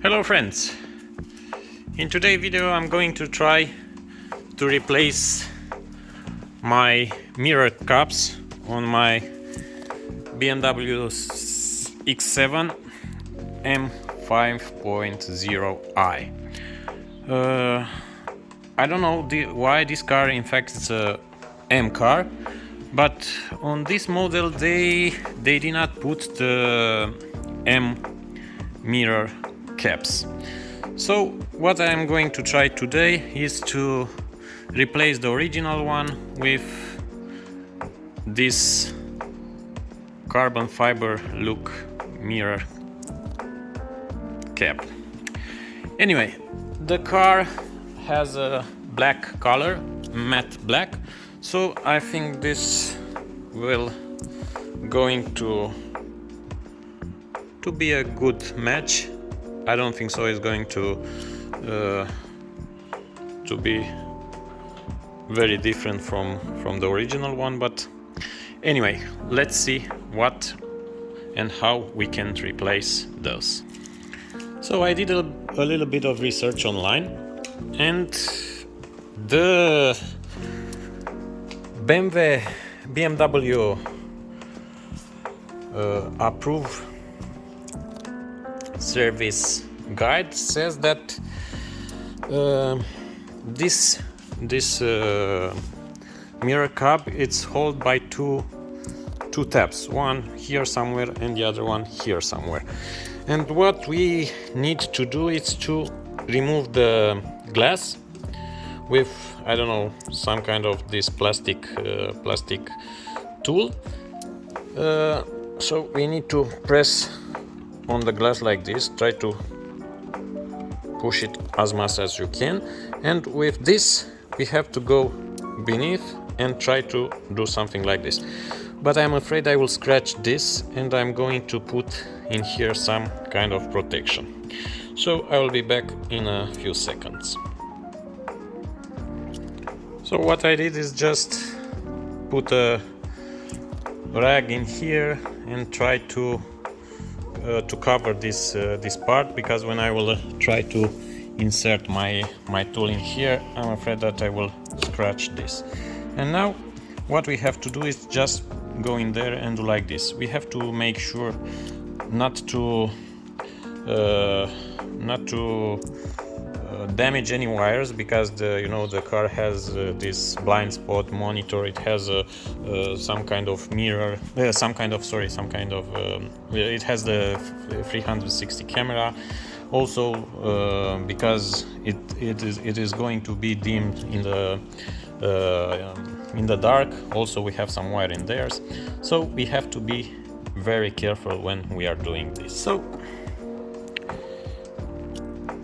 Hello friends, in today's video I'm going to try to replace my mirror caps on my BMW X7 M5.0i. I don't know why this car, in fact it's a M car, but on this model they did not put the M mirror caps. So what I'm going to try today is to replace the original one with this carbon fiber look mirror cap. Anyway, the car has a black color, matte black, so I think this will going to be a good match. I don't think so it's going to be very different from the original one, but anyway, let's see what and how we can replace those. So I did a little bit of research online, and the BMW approved service guide says that this mirror cap it's held by two tabs, one here somewhere and the other one here somewhere. And what we need to do is to remove the glass with, I don't know, some kind of this plastic tool. So we need to press on the glass like this, try to push it as much as you can, and with this we have to go beneath and try to do something like this. But I'm afraid I will scratch this, and I'm going to put in here some kind of protection. So I will be back in a few seconds. So what I did is just put a rag in here and try to cover this part, because when I will try to insert my tool in here, I'm afraid that I will scratch this. And now what we have to do is just go in there and do like this. We have to make sure not to damage any wires, because the car has this blind spot monitor. It has some kind of mirror, it has the 360 camera. Also, because it is going to be dimmed in the dark. Also, we have some wire in there, so we have to be very careful when we are doing this. So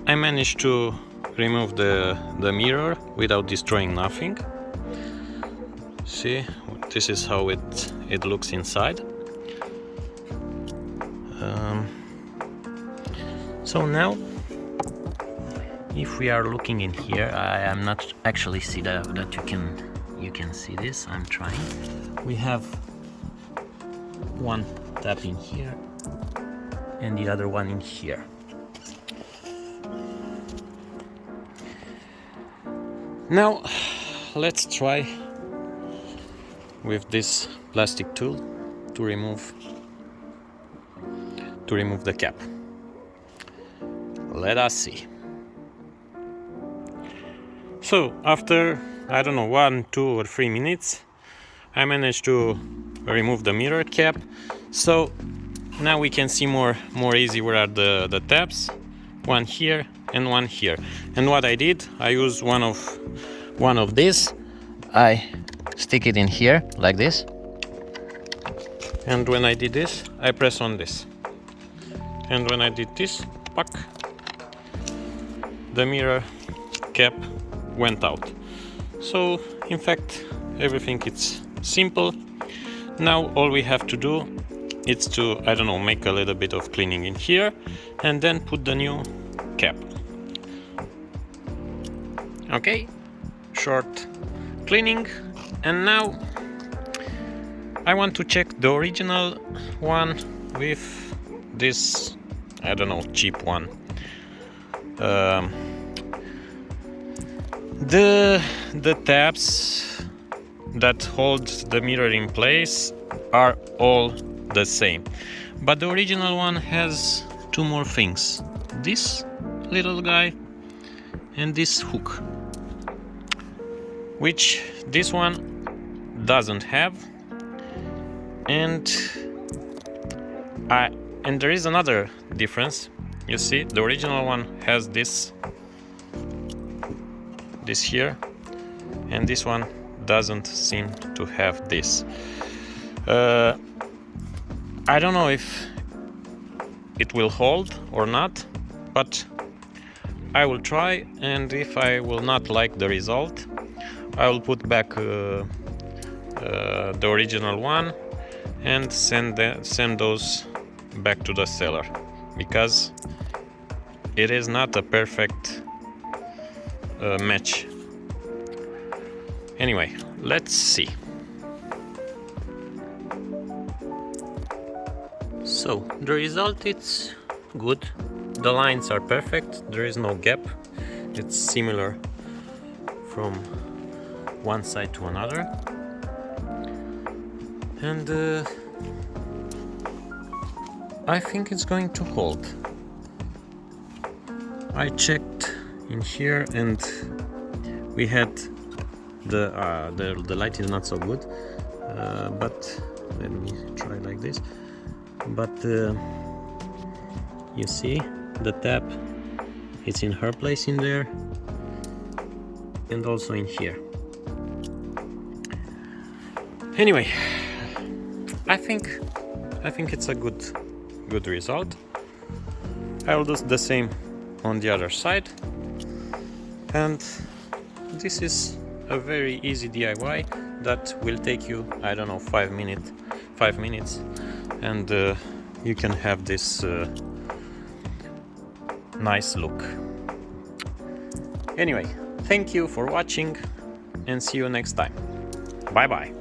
I managed to remove the mirror without destroying nothing. See, this is how it looks inside. So now, if we are looking in here, I am not actually see that you can see this. I'm trying. We have one tap in here and the other one in here. Now let's try with this plastic tool to remove the cap. Let us see. So after, I don't know, 1, 2 or 3 minutes, I managed to remove the mirror cap. So now we can see more easy where are the tabs, one here and one here. And what I did, I used one of these. I stick it in here like this, and when I did this, I press on this, and when I did this, puck, the mirror cap went out. So in fact everything is simple. Now all we have to do is to, I don't know, make a little bit of cleaning in here and then put the new cap. Okay, short cleaning. And now I want to check the original one with this, I don't know, cheap one. Um, the tabs that hold the mirror in place are all the same, but the original one has two more things: this little guy and this hook, which this one doesn't have. And there is another difference. You see, the original one has this here, and this one doesn't seem to have this. I don't know if it will hold or not, but I will try, and if I will not like the result, I will put back the original one and send those back to the seller, because it is not a perfect match. Anyway, let's see. So the result, it's good. The lines are perfect, there is no gap, it's similar from one side to another, and I think it's going to hold. I checked in here, and we had the light is not so good, but let me try like this. But you see, the tab, it's in her place in there, and also in here. Anyway, I think it's a good result. I will do the same on the other side, and this is a very easy DIY that will take you, I don't know, 5 minutes, and you can have this nice look. Anyway, thank you for watching, and see you next time. Bye bye.